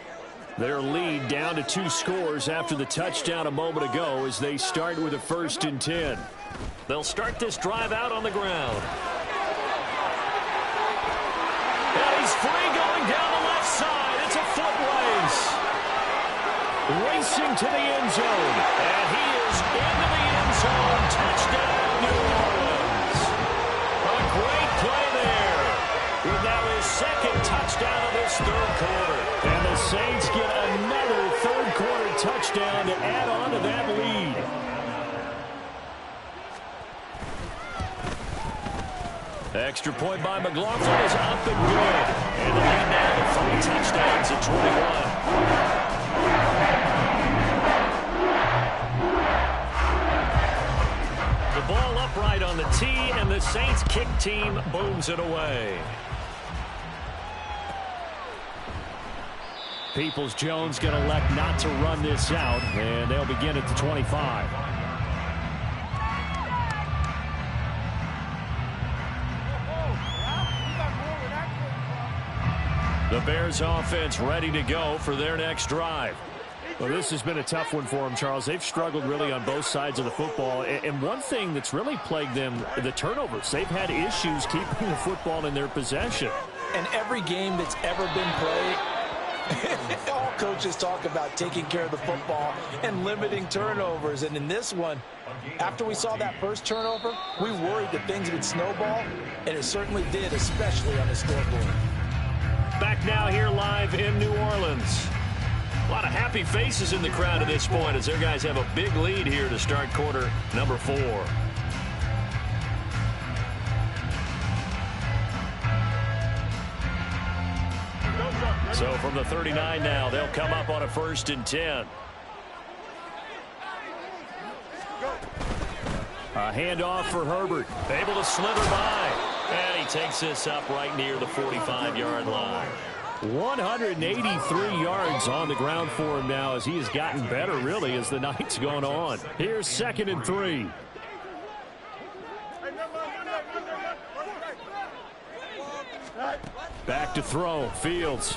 Their lead down to 2 scores after the touchdown a moment ago as they start with a 1st and 10. They'll start this drive out on the ground. And he's free going down the left side. It's a foot race. Racing to the end zone. And he is into the end zone. Touchdown, New Orleans. A great play there. With now his 2nd touchdown of this 3rd quarter. And the Saints get another 3rd quarter touchdown to add on to that lead. Extra point by McLaughlin is up and good. And the lead now to 3 touchdowns at 21. The ball upright on the tee, and the Saints kick team booms it away. Peoples-Jones going to elect not to run this out, and they'll begin at the 25. The Bears offense ready to go for their next drive. Well, this has been a tough one for them, Charles. They've struggled really on both sides of the football. And one thing that's really plagued them, the turnovers. They've had issues keeping the football in their possession. And every game that's ever been played, all coaches talk about taking care of the football and limiting turnovers. And in this one, after we saw that first turnover, we worried that things would snowball, and it certainly did, especially on the scoreboard. Back now here live in New Orleans. A lot of happy faces in the crowd at this point as their guys have a big lead here to start quarter number 4. So from the 39 now, they'll come up on a 1st and 10. A handoff for Herbert. Able to slither by. And he takes this up right near the 45-yard line. 183 yards on the ground for him now as he has gotten better, really, as the night's gone on. Here's 2nd and 3. Back to throw. Fields.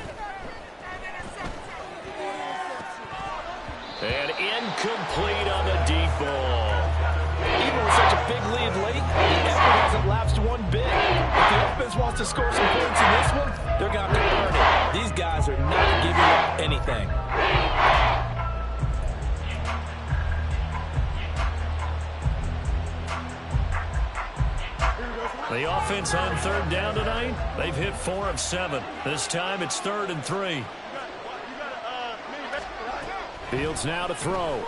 And incomplete on the deep ball. Even with such a big lead late, the effort hasn't lapsed one bit. If the offense wants to score some points in this one, they're going to earn it. These guys are not giving up anything. The offense on 3rd down tonight, they've hit 4 of 7. This time it's 3rd and 3. Fields now to throw.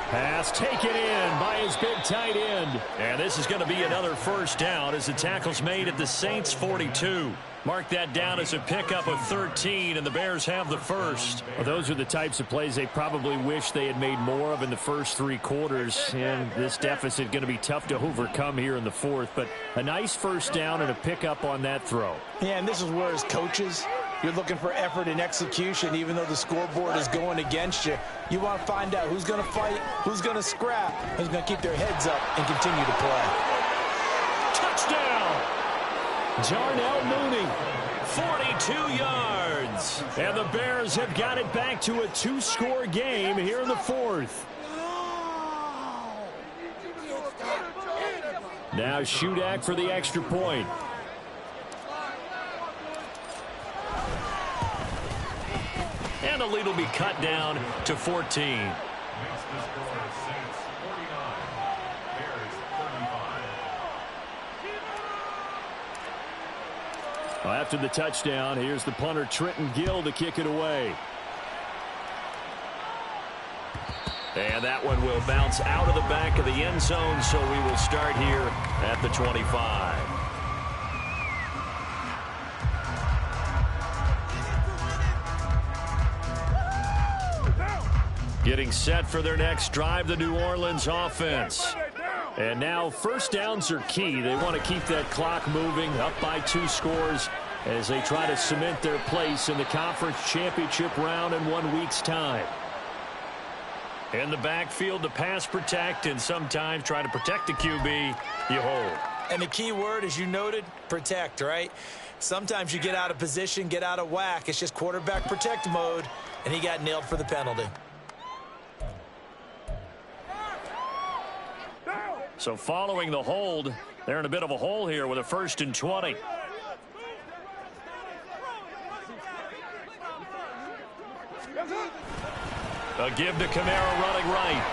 Pass taken in by his big tight end. And this is going to be another 1st down as the tackle's made at the Saints 42. Mark that down as a pickup of 13, and the Bears have the 1st. Well, those are the types of plays they probably wish they had made more of in the first 3 quarters. And this deficit going to be tough to overcome here in the 4th. But a nice 1st down and a pickup on that throw. Yeah, and this is where, as coaches, you're looking for effort and execution, even though the scoreboard is going against you. You want to find out who's going to fight, who's going to scrap, who's going to keep their heads up and continue to play. Touchdown! Darnell Mooney. 42 yards. And the Bears have got it back to a 2-score game here in the 4th. Now Shudak for the extra point. And the lead will be cut down to 14. Well, after the touchdown, here's the punter, Trenton Gill, to kick it away. And that one will bounce out of the back of the end zone, so we will start here at the 25. Getting set for their next drive, the New Orleans offense. And now first downs are key. They want to keep that clock moving, up by 2 scores as they try to cement their place in the conference championship round in 1 week's time. In the backfield to pass protect, and sometimes try to protect the QB, you hold. And the key word, as you noted, protect, right? Sometimes you get out of position, get out of whack. It's just quarterback protect mode, and he got nailed for the penalty. So following the hold, they're in a bit of a hole here with a 1st and 20. A give to Kamara running right.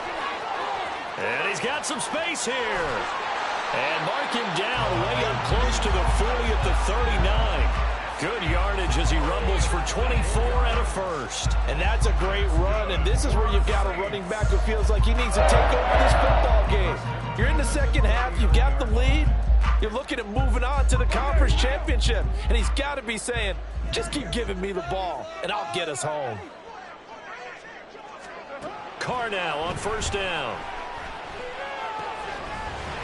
And he's got some space here. And mark him down way up close to the 40 at the 39. Good yardage as he rumbles for 24 and a 1st. And that's a great run, and this is where you've got a running back who feels like he needs to take over this football game. You're in the second half, you've got the lead, you're looking at moving on to the conference championship, and he's got to be saying, just keep giving me the ball, and I'll get us home. Carr now on 1st down.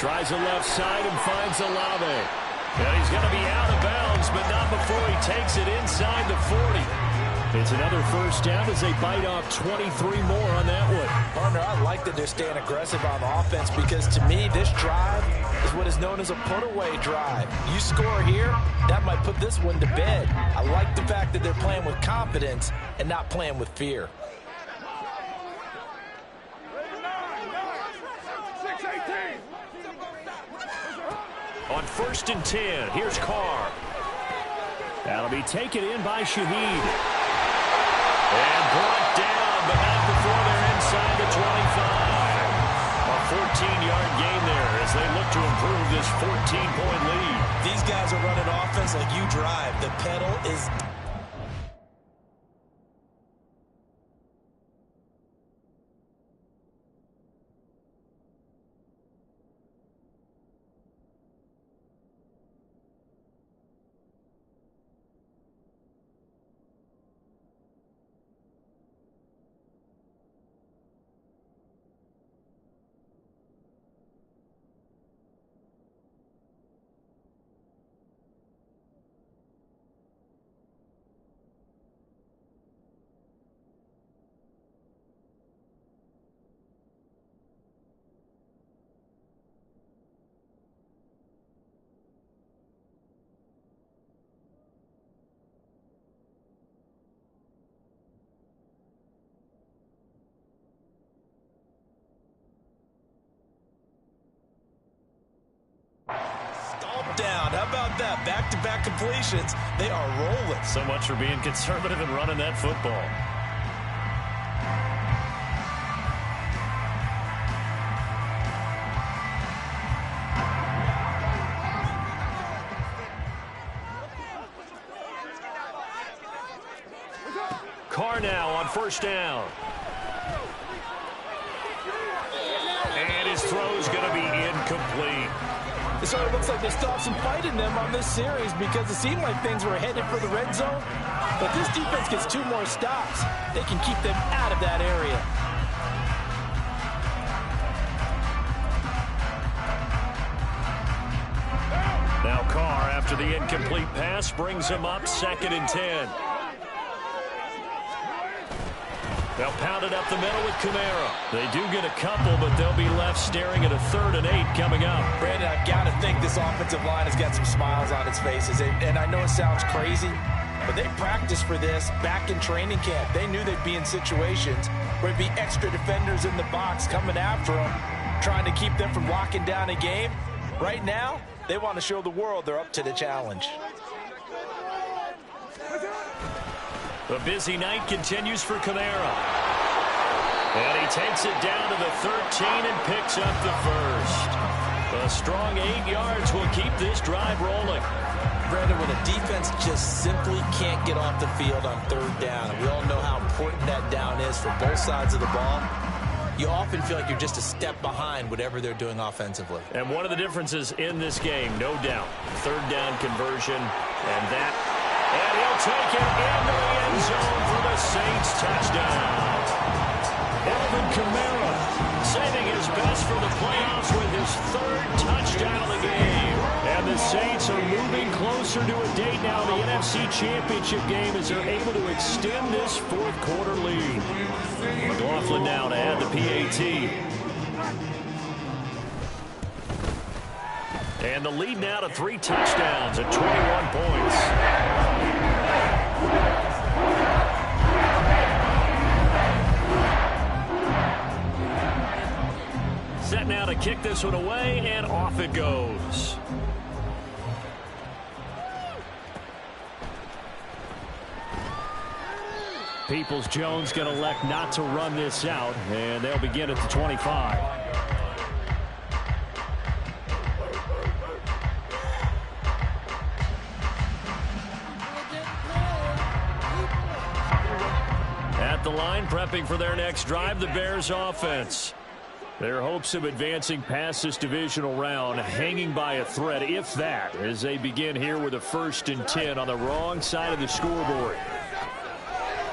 Tries the left side and finds Olave. And he's going to be out of bounds, but not before he takes it inside the 40. It's another 1st down as they bite off 23 more on that one. Partner, I like that they're staying aggressive on offense because to me, this drive is what is known as a put-away drive. You score here, that might put this one to bed. I like the fact that they're playing with confidence and not playing with fear. On 1st and 10, here's Carr. That'll be taken in by Shaheed. And brought down, but not before they're inside the 25. A 14-yard gain there as they look to improve this 14-point lead. These guys are running offense like you drive. The pedal is... down. How about that? Back-to-back completions. They are rolling. So much for being conservative and running that football. Carr now on 1st down. And his throw's going to be incomplete. It sort of looks like they stopped some fight in them on this series because it seemed like things were headed for the red zone. But this defense gets 2 more stops. They can keep them out of that area. Now Carr, after the incomplete pass, brings him up 2nd and 10. They'll pound it up the middle with Kamara. They do get a couple, but they'll be left staring at a 3rd and 8 coming up. Brandon, I've got to think this offensive line has got some smiles on its faces. And I know it sounds crazy, but they practiced for this back in training camp. They knew they'd be in situations where there'd be extra defenders in the box coming after them, trying to keep them from locking down a game. Right now, they want to show the world they're up to the challenge. The busy night continues for Kamara. And he takes it down to the 13 and picks up the 1st. A strong 8 yards will keep this drive rolling. Brandon, when a defense just simply can't get off the field on 3rd down, and we all know how important that down is for both sides of the ball, you often feel like you're just a step behind whatever they're doing offensively. And one of the differences in this game, no doubt, 3rd down conversion, and he'll take it into the end zone for the Saints touchdown. Alvin Kamara saving his best for the playoffs with his 3rd touchdown of the game. And the Saints are moving closer to a date now in the NFC Championship game as they're able to extend this 4th quarter lead. McLaughlin now to add the PAT. And the lead now to 3 touchdowns at 21 points. Set now to kick this one away, and off it goes. Peoples-Jones going to elect not to run this out, and they'll begin at the 25. At the line, prepping for their next drive, the Bears offense. Their hopes of advancing past this divisional round hanging by a thread, if that, as they begin here with a 1st and 10 on the wrong side of the scoreboard.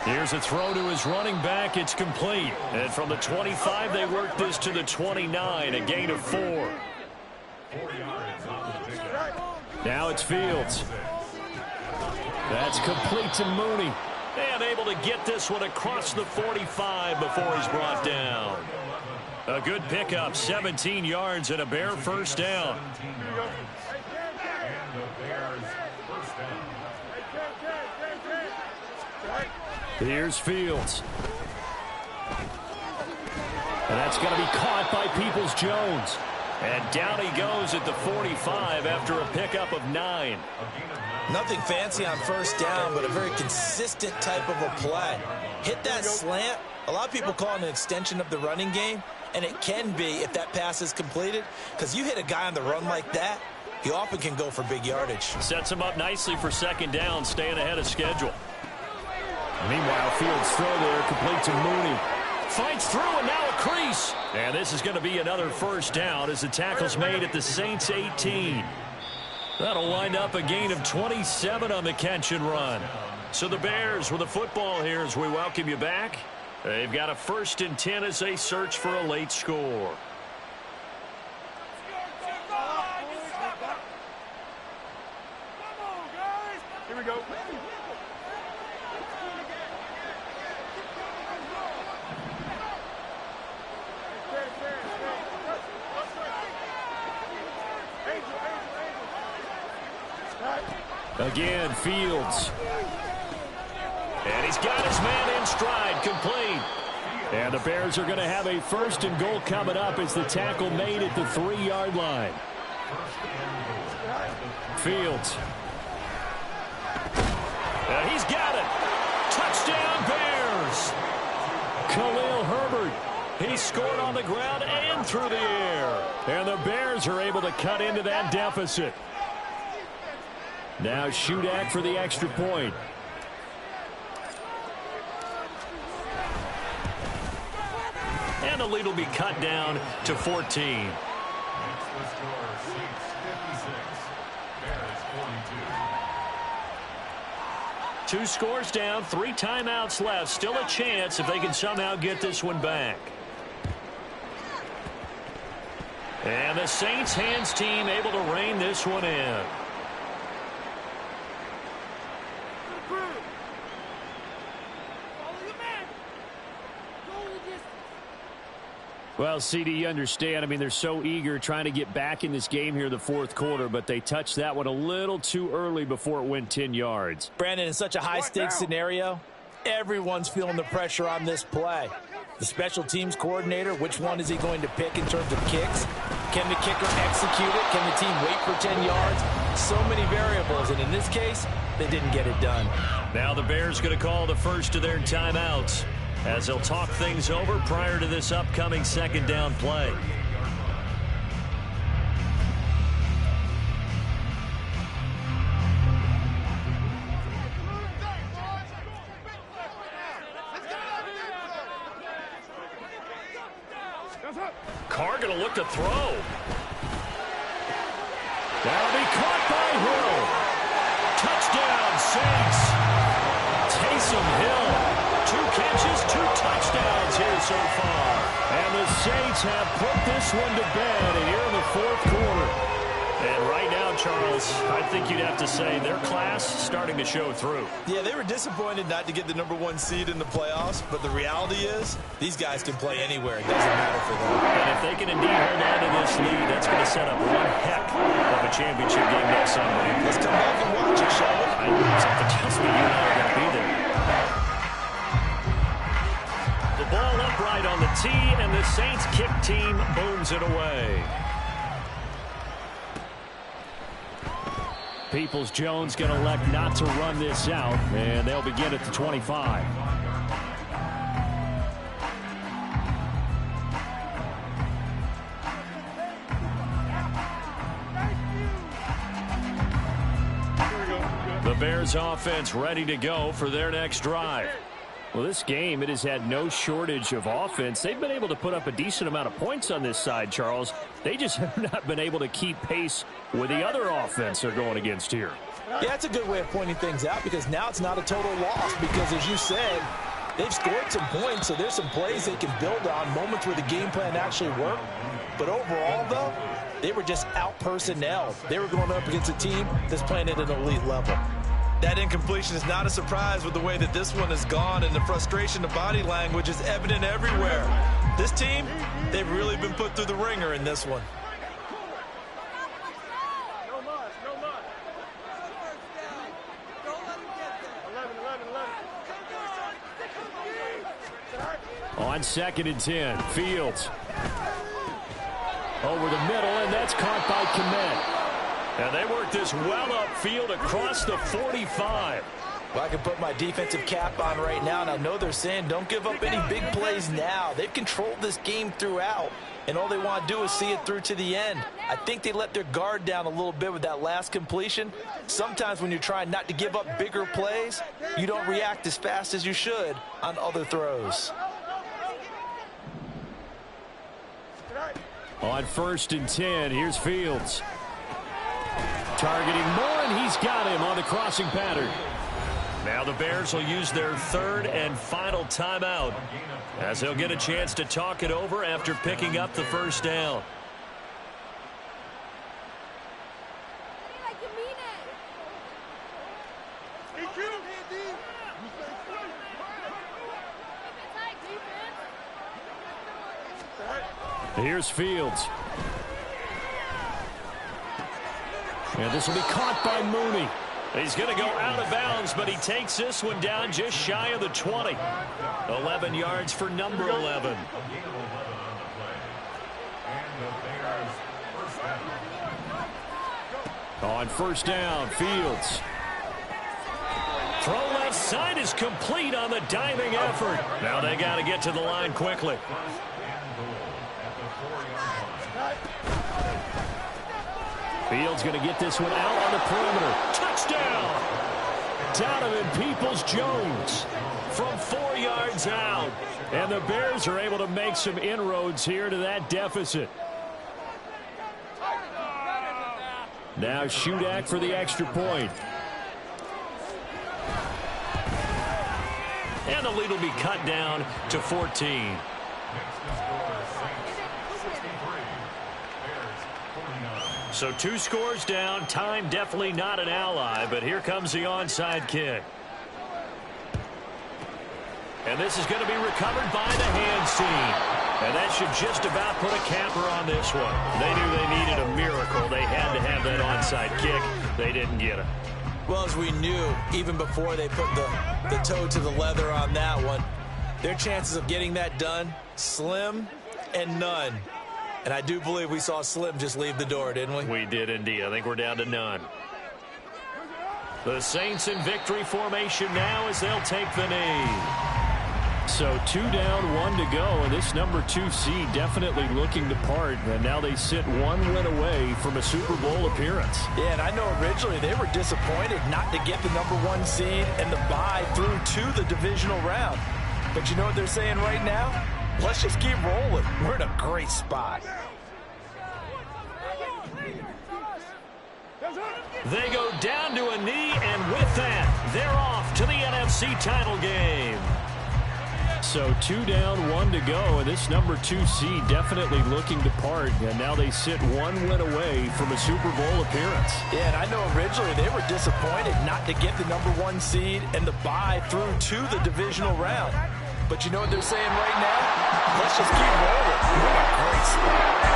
Here's a throw to his running back. It's complete. And from the 25, they work this to the 29, a gain of 4. Now it's Fields. That's complete to Mooney. And able to get this one across the 45 before he's brought down. A good pickup, 17 yards and a Bear 1st down. Here's Fields. And that's going to be caught by Peoples-Jones. And down he goes at the 45 after a pickup of 9. Nothing fancy on 1st down, but a very consistent type of a play. Hit that slant. A lot of people call it an extension of the running game, and it can be if that pass is completed, because you hit a guy on the run like that, he often can go for big yardage. Sets him up nicely for 2nd down, staying ahead of schedule. Meanwhile, Fields' throw there, complete to Mooney. Fights through, and now a crease. And this is going to be another 1st down as the tackle's made at the Saints 18. That'll wind up a gain of 27 on the catch and run. So the Bears with the football here as we welcome you back. They've got a 1st and 10 as they search for a late score. Here we go. Again, Fields. And he's got his man in stride, complete. And the Bears are going to have a 1st and goal coming up as the tackle made at the 3-yard line. Fields. And he's got it. Touchdown, Bears. Khalil Herbert. He scored on the ground and through the air. And the Bears are able to cut into that deficit. Now Shudak for the extra point. And the lead will be cut down to 14. Two scores down, 3 timeouts left. Still a chance if they can somehow get this one back. And the Saints hands team able to rein this one in. Well, CD, you understand. I mean, they're so eager trying to get back in this game here in the 4th quarter, but they touched that one a little too early before it went 10 yards. Brandon, in such a high-stakes scenario, everyone's feeling the pressure on this play. The special teams coordinator, which one is he going to pick in terms of kicks? Can the kicker execute it? Can the team wait for 10 yards? So many variables, and in this case, they didn't get it done. Now the Bears going to call the first of their timeouts as they'll talk things over prior to this upcoming 2nd down play. Carr going to look to throw. That'll be caught by Hill. Touchdown, Saints. Taysom Hill. 2 catches, 2 touchdowns. Here's so far. And the Saints have put this one to bed here in the fourth quarter. And right now, Charles, I think you'd have to say their class starting to show through. Yeah, they were disappointed not to get the #1 seed in the playoffs, but the reality is these guys can play anywhere. It doesn't matter for them. And if they can indeed hold on to this lead, that's going to set up one heck of a championship game next Sunday. Let's come back and watch it, shall we? Something tells me you and I are going to be there. The ball upright on the tee, and the Saints kick team booms it away. Peoples-Jones going to elect not to run this out, and they'll begin at the 25. The Bears offense ready to go for their next drive. Well, this game, it has had no shortage of offense. They've been able to put up a decent amount of points on this side, Charles. They just have not been able to keep pace with the other offense they're going against here. Yeah, that's a good way of pointing things out because now it's not a total loss because, as you said, they've scored some points, so there's some plays they can build on, moments where the game plan actually worked. But overall, though, they were just out-personnelled. They were going up against a team that's playing at an elite level. That incompletion is not a surprise with the way that this one has gone, and the frustration, the body language is evident everywhere. This team, they've really been put through the ringer in this one. On 2nd and 10, Fields. Over the middle, and that's caught by Kmet. And they work this well upfield across the 45. Well, I can put my defensive cap on right now, and I know they're saying don't give up any big plays now. They've controlled this game throughout, and all they want to do is see it through to the end. I think they let their guard down a little bit with that last completion. Sometimes when you're trying not to give up bigger plays, you don't react as fast as you should on other throws. On 1st and 10, here's Fields. Targeting Moore, and he's got him on the crossing pattern. Now the Bears will use their 3rd and final timeout as they'll get a chance to talk it over after picking up the first down. Here's Fields. And this will be caught by Mooney. He's going to go out of bounds, but he takes this one down just shy of the 20. 11 yards for number 11. On 1st down, Fields. Throw left side is complete on the diving effort. Now they got to get to the line quickly. Fields going to get this one out on the perimeter. Touchdown! Donovan Peoples-Jones from 4 yards out. And the Bears are able to make some inroads here to that deficit. Now Shudak for the extra point. And the lead will be cut down to 14. So 2 scores down. Time definitely not an ally, but here comes the onside kick. And this is going to be recovered by the hands team. And that should just about put a capper on this one. They knew they needed a miracle. They had to have that onside kick. They didn't get it. Well, as we knew, even before they put the toe to the leather on that one, their chances of getting that done, slim and none. And I do believe we saw Slim just leave the door, didn't we? We did indeed. I think we're down to none. The Saints in victory formation now as they'll take the knee. So 2 down, 1 to go, and this number 2 seed definitely looking to part. And now they sit 1 win away from a Super Bowl appearance. Yeah, and I know originally they were disappointed not to get the number 1 seed and the bye through to the divisional round. But you know what they're saying right now? Let's just keep rolling. We're in a great spot. They go down to a knee, and with that, they're off to the NFC title game. So 2 down, 1 to go, and this number 2 seed definitely looking to part, and now they sit 1 win away from a Super Bowl appearance. Yeah, and I know originally they were disappointed not to get the number 1 seed and the bye through to the divisional round. But you know what they're saying right now? Let's just keep rolling. What a great spot.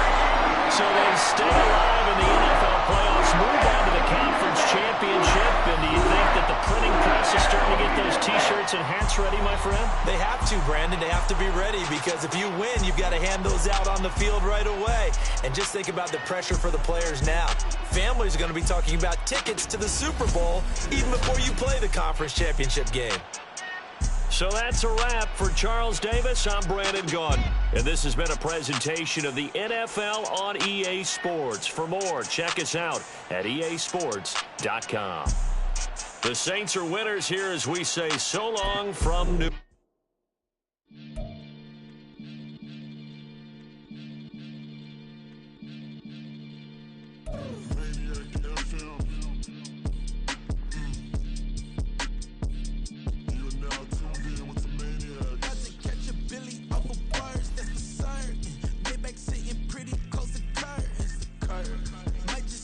So they stay alive in the NFL playoffs, move on to the conference championship, and do you think that the printing press is starting to get those T-shirts and hats ready, my friend? They have to, Brandon. They have to be ready because if you win, you've got to hand those out on the field right away. And just think about the pressure for the players now. Families are going to be talking about tickets to the Super Bowl even before you play the conference championship game. So that's a wrap for Charles Davis. I'm Brandon Gaudin. And this has been a presentation of the NFL on EA Sports. For more, check us out at easports.com. The Saints are winners here as we say so long from New Maniac FM.